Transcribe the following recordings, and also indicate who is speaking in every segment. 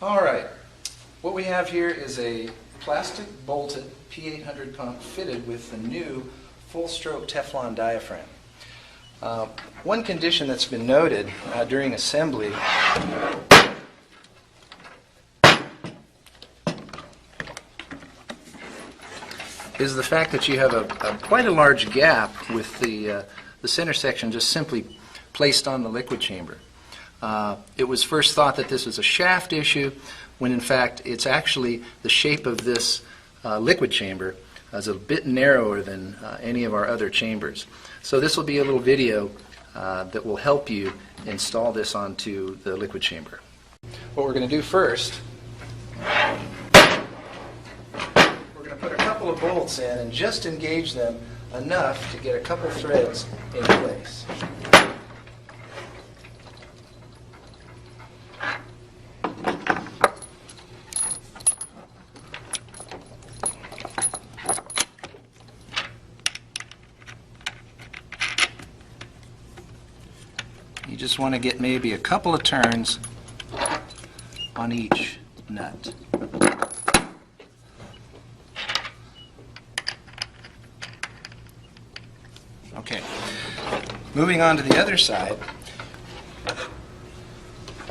Speaker 1: Alright, what we have here is a plastic bolted P800 pump fitted with the new full stroke Teflon diaphragm. One condition that's been noted during assembly is the fact that you have quite a large gap with the center section just simply placed on the liquid chamber. It was first thought that this was a shaft issue, when in fact it's actually the shape of this liquid chamber is a bit narrower than any of our other chambers. So this will be a little video that will help you install this onto the liquid chamber. What we're going to do first, we're going to put a couple of bolts in and just engage them enough to get a couple threads in place. You just want to get maybe a couple of turns on each nut. Okay, moving on to the other side,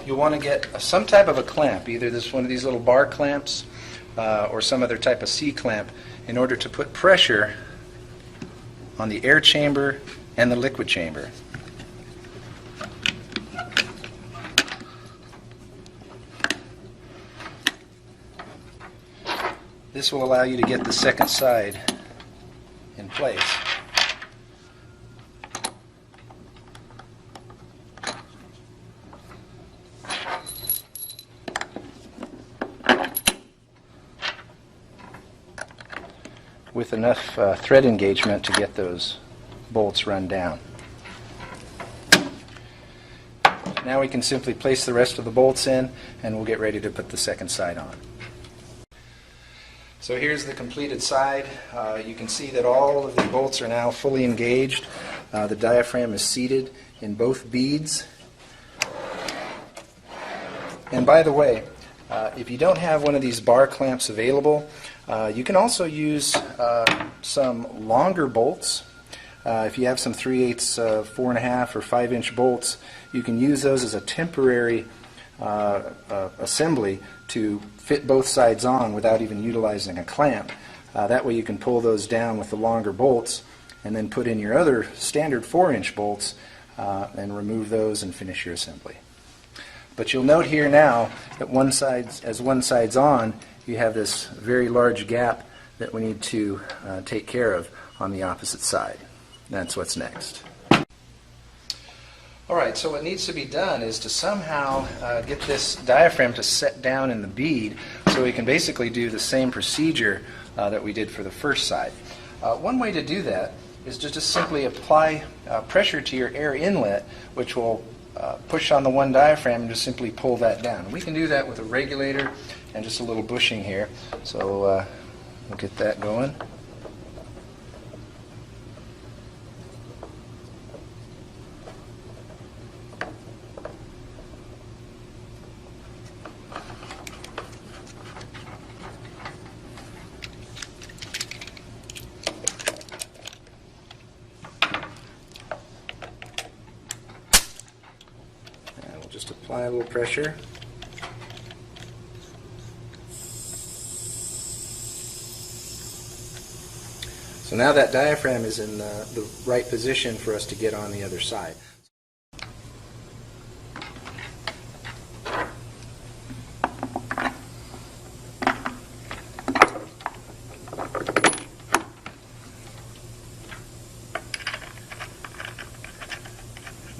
Speaker 1: you'll want to get some type of a clamp, either one of these little bar clamps or some other type of C-clamp, in order to put pressure on the air chamber and the liquid chamber. This will allow you to get the second side in place. With enough thread engagement to get those bolts run down. Now we can simply place the rest of the bolts in and we'll get ready to put the second side on. So here's the completed side. You can see that all of the bolts are now fully engaged. The diaphragm is seated in both beads. And by the way, if you don't have one of these bar clamps available, you can also use some longer bolts. If you have some 3/8, 4.5 or 5-inch bolts, you can use those as a temporary assembly to fit both sides on without even utilizing a clamp. That way you can pull those down with the longer bolts and then put in your other standard 4-inch bolts and remove those and finish your assembly. But you'll note here now that as one side's on, you have this very large gap that we need to take care of on the opposite side. That's what's next. Alright, so what needs to be done is to somehow get this diaphragm to set down in the bead so we can basically do the same procedure that we did for the first side. One way to do that is to just simply apply pressure to your air inlet, which will push on the one diaphragm and just simply pull that down. We can do that with a regulator and just a little bushing here. So we'll get that going. Just apply a little pressure. So now that diaphragm is in the right position for us to get on the other side.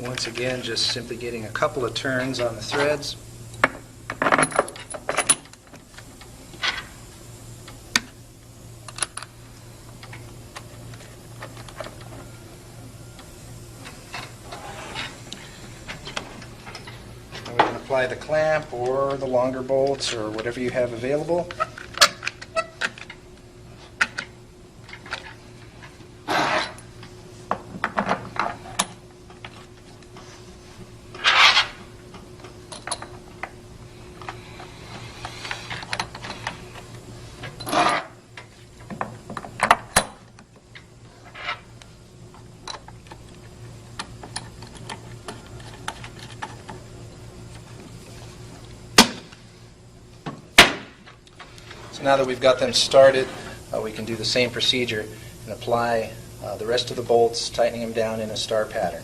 Speaker 1: Once again, just simply getting a couple of turns on the threads. And we can apply the clamp or the longer bolts or whatever you have available. So now that we've got them started, we can do the same procedure and apply the rest of the bolts, tightening them down in a star pattern.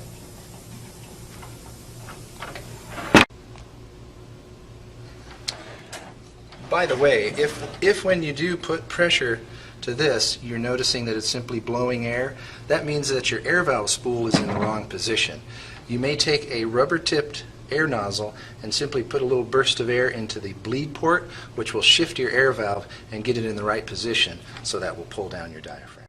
Speaker 1: By the way, if when you do put pressure to this, you're noticing that it's simply blowing air, that means that your air valve spool is in the wrong position. You may take a rubber-tipped air nozzle and simply put a little burst of air into the bleed port, which will shift your air valve and get it in the right position, so that will pull down your diaphragm.